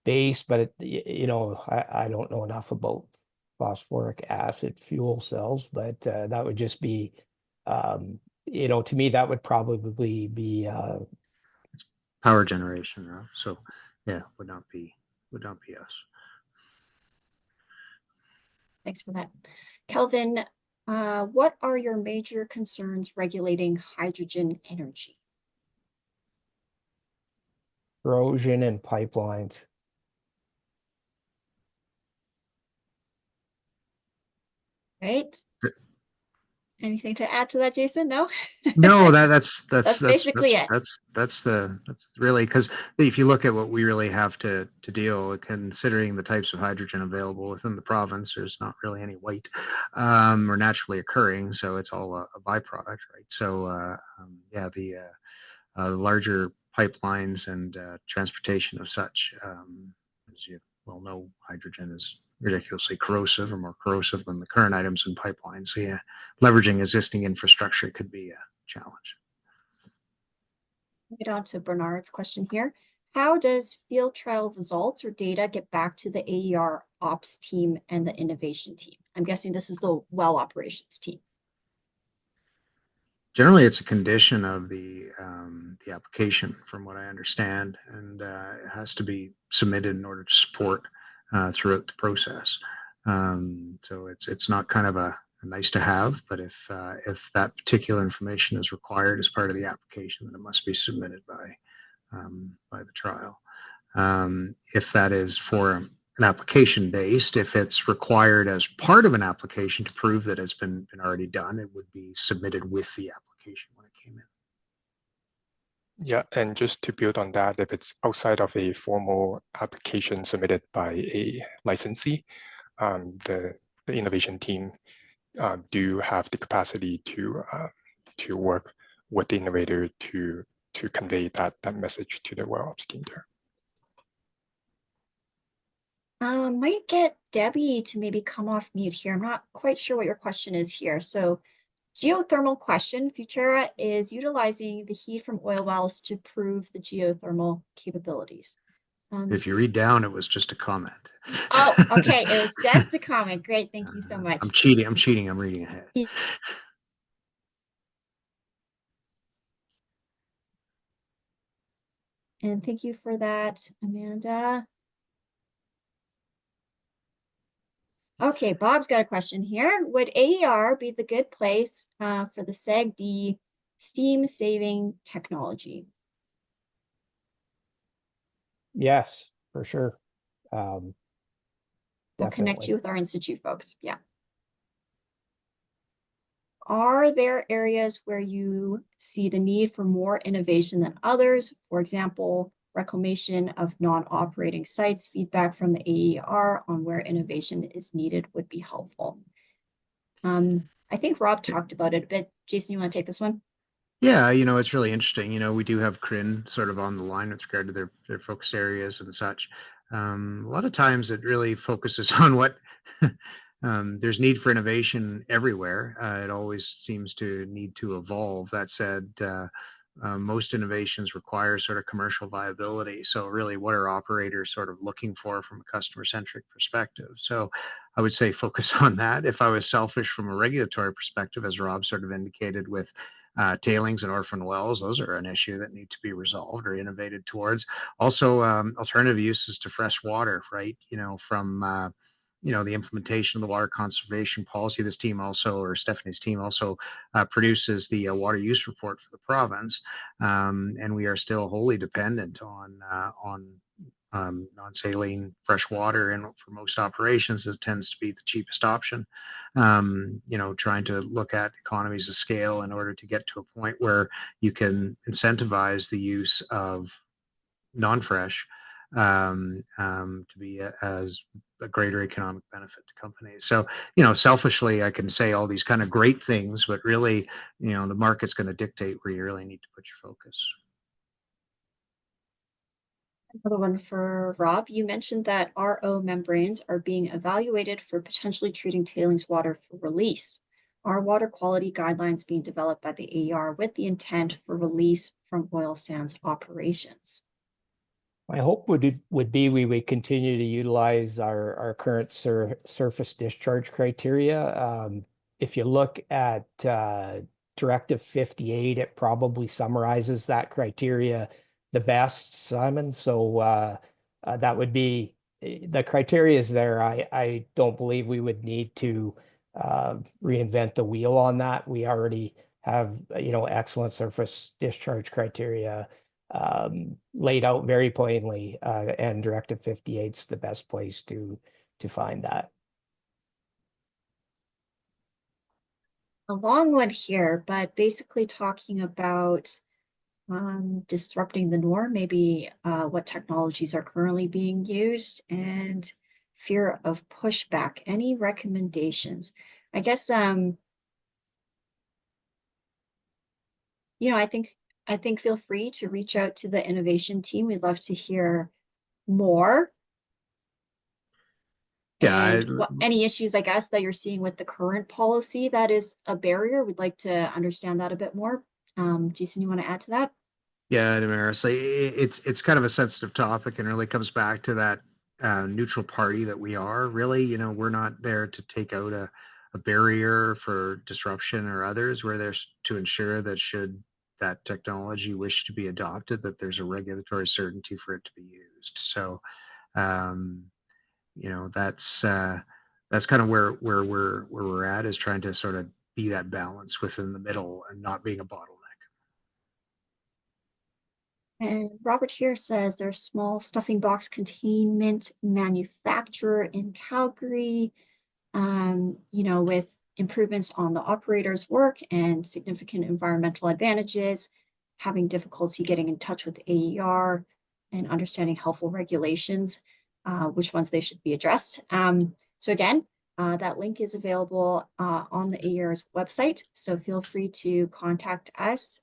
based, but I don't know enough about phosphoric acid fuel cells, but that would just be to me that would probably be Power generation, Rob. So yeah, would not be us. Thanks for that. Kelvin, what are your major concerns regulating hydrogen energy? corrosion in pipelines. Right? Anything to add to that, Jason? No? No, that's basically it. That's really, because if you look at what we really have to deal, considering the types of hydrogen available within the province, there's not really any white or naturally occurring, so it's all a byproduct, right? So yeah, the larger pipelines and transportation of such, as you well know, hydrogen is ridiculously corrosive, or more corrosive than the current items in pipelines. So yeah, leveraging existing infrastructure could be a challenge. Get on to Bernard's question here. How does field trial results or data get back to the AER ops team and the innovation team? I'm guessing this is the well operations team. Generally, it's a condition of the application, from what I understand, and it has to be submitted in order to support throughout the process. So it's not kind of a nice to have, but if that particular information is required as part of the application, then it must be submitted by the trial. If that is for an application based, if it's required as part of an application to prove that it's been already done, it would be submitted with the application when it came in. Yeah, and just to build on that, if it's outside of a formal application submitted by a licensee, the innovation team do have the capacity to work with the innovator to convey that message to the well ops team there. Might get Debbie to maybe come off mute here. I'm not quite sure what your question is here. So geothermal question, Futura is utilizing the heat from oil wells to prove the geothermal capabilities. If you read down, it was just a comment. Oh, okay. It was just a comment. Great. Thank you so much. I'm cheating. I'm reading ahead. And thank you for that, Amanda. Okay, Bob's got a question here. Would AER be the good place for the SAGD steam saving technology? Yes, for sure. We'll connect you with our institute folks. Yeah. Are there areas where you see the need for more innovation than others? For example, reclamation of non-operating sites, feedback from the AER on where innovation is needed would be helpful. I think Rob talked about it a bit. Jason, you want to take this one? Yeah, it's really interesting. We do have CRIN sort of on the line with regard to their focus areas and such. A lot of times it really focuses on what there's need for innovation everywhere. It always seems to need to evolve. That said, most innovations require sort of commercial viability. So really, what are operators sort of looking for from a customer-centric perspective? So I would say focus on that. If I was selfish from a regulatory perspective, as Rob sort of indicated with tailings and orphan wells, those are an issue that need to be resolved or innovated towards. Also, alternative uses to fresh water, right? From the implementation of the water conservation policy. This team also, or Stephanie's team also, produces the water use report for the province, and we are still wholly dependent on non-saline fresh water, and for most operations, it tends to be the cheapest option. Trying to look at economies of scale in order to get to a point where you can incentivize the use of non-fresh to be as a greater economic benefit to companies. So, selfishly, I can say all these kind of great things, but really, the market's going to dictate where you really need to put your focus. Another one for Rob. You mentioned that RO membranes are being evaluated for potentially treating tailings water for release. Are water quality guidelines being developed by the AER with the intent for release from oil sands operations? My hope would be we would continue to utilize our current surface discharge criteria. If you look at Directive 58, it probably summarizes that criteria the best, Simon. So that would be the criteria is there. I don't believe we would need to reinvent the wheel on that. We already have excellent surface discharge criteria laid out very plainly, and Directive 58 is the best place to find that. A long one here, but basically talking about disrupting the norm, maybe what technologies are currently being used, and fear of pushback. Any recommendations? I guess I think feel free to reach out to the innovation team. We'd love to hear more. Yeah, And any issues, I guess, that you're seeing with the current policy that is a barrier. We'd like to understand that a bit more. Jason, you want to add to that? Yeah, Damaris, it's kind of a sensitive topic, and really comes back to that neutral party that we are. Really, we're not there to take out a barrier for disruption or others. We're there to ensure that should that technology wish to be adopted, that there's a regulatory certainty for it to be used. So, that's kind of where we're at, is trying to sort of be that balance within the middle and not being a bottleneck. And Robert here says there's small stuffing box containment manufacturer in Calgary, with improvements on the operator's work and significant environmental advantages, having difficulty getting in touch with AER and understanding helpful regulations, which ones they should be addressed. So again, that link is available on the AER's website, so feel free to contact us.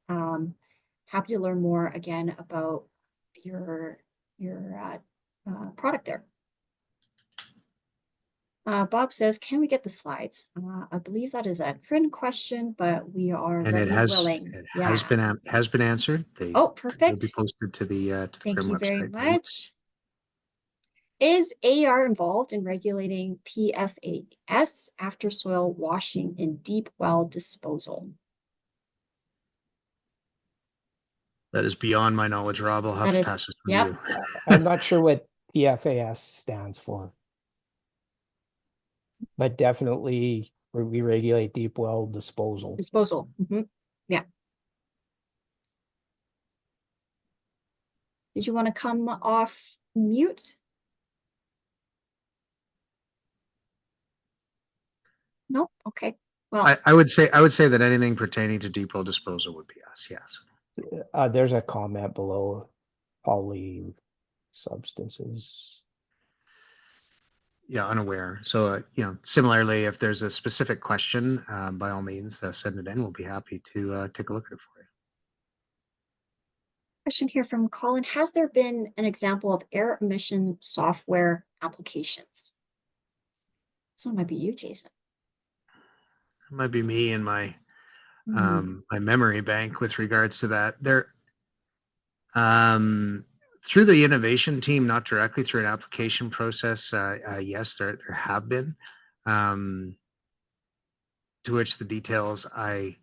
Happy to learn more again about your product there. Bob says, can we get the slides? I believe that is a Corinne question, but we are And ready and willing. has been answered. They Oh, will be perfect. posted to the Thank CRIM you website. very much. Is AER involved in regulating PFAS after soil washing in deep well disposal? That is beyond my knowledge, Rob. I'll have to pass this to you. I'm not sure what PFAS stands for, but definitely we regulate deep well disposal. Yeah. Did you want to come off mute? Nope. Okay. Well, I would say that anything pertaining to deep well disposal would be us. Yes. There's a comment below, poly substances. Yeah, unaware. So, similarly, if there's a specific question, by all means, send it in. We'll be happy to take a look at it for you. question here from Colin. Has there been an example of air emission software applications? This one might be you, Jason. It might be me and my my memory bank with regards to that. There, through the innovation team, not directly through an application process, yes, there have been. To which the details I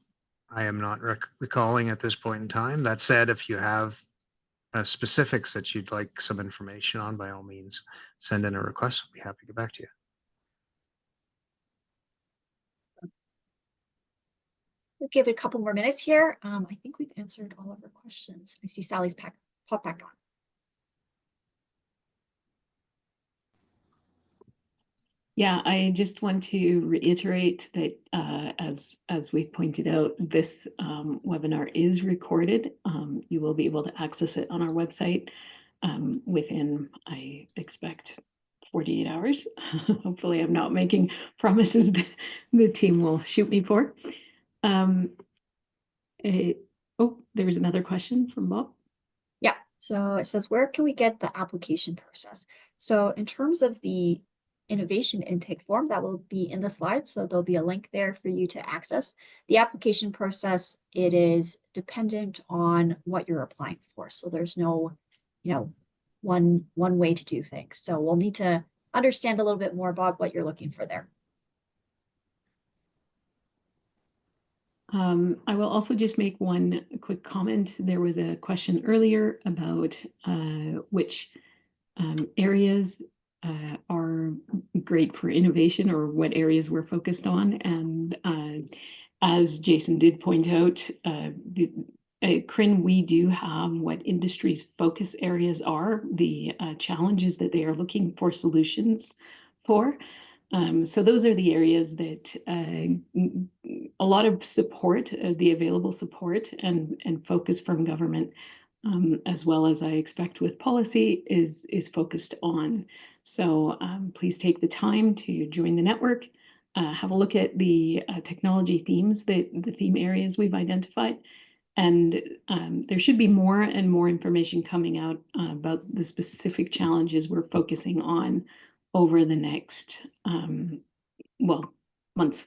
am not recalling at this point in time. That said, if you have specifics that you'd like some information on, by all means, send in a request. I'll be happy to get back to you. We'll give it a couple more minutes here. I think we've answered all of our questions. I see Sally's pop back on. Yeah, I just want to reiterate that as we pointed out, this webinar is recorded. You will be able to access it on our website within, I expect, 48 hours. Hopefully, I'm not making promises the team will shoot me for. Oh, there was another question from Bob. Yeah, so it says, where can we get the application process? So in terms of the innovation intake form, that will be in the slides. So there'll be a link there for you to access. The application process, it is dependent on what you're applying for. So there's no, one way to do things. So we'll need to understand a little bit more about what you're looking for there. I will also just make one quick comment. There was a question earlier about which areas are great for innovation, or what areas we're focused on. And as Jason did point out, at CRIN, we do have what industry's focus areas are, the challenges that they are looking for solutions for. So those are the areas that a lot of support, the available support and focus from government, as well as I expect with policy, is focused on. So please take the time to join the network, have a look at the technology themes, the theme areas we've identified. And there should be more and more information coming out about the specific challenges we're focusing on over the next, months.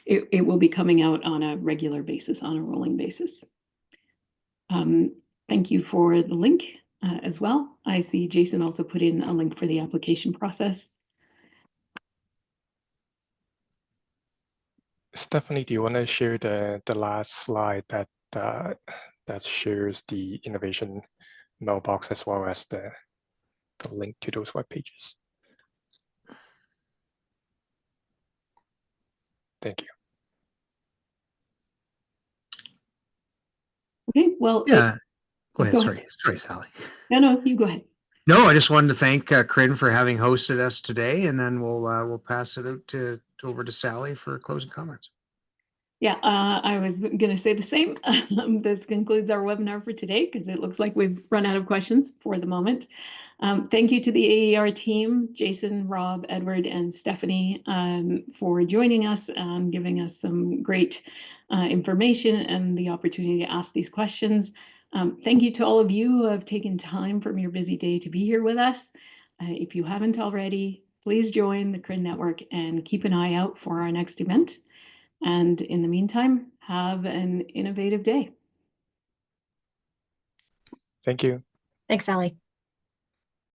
It will be coming out on a regular basis, on a rolling basis. Thank you for the link as well. I see Jason also put in a link for the application process. Stephanie, do you want to share the last slide that shares the innovation mailbox as well as the link to those web pages? Thank you. Okay, well, Yeah, go ahead. go Sorry, Sally. No, you go ahead. No, I just wanted to thank CRIN for having hosted us today, and then we'll pass it out over to Sally for closing comments. Yeah, I was going to say the same. This concludes our webinar for today, because it looks like we've run out of questions for the moment. Thank you to the AER team, Jason, Rob, Edward, and Stephanie, for joining us and giving us some great information and the opportunity to ask these questions. Thank you to all of you who have taken time from your busy day to be here with us. If you haven't already, please join the CRIN network and keep an eye out for our next event. And in the meantime, have an innovative day. Thank you. Thanks, Sally.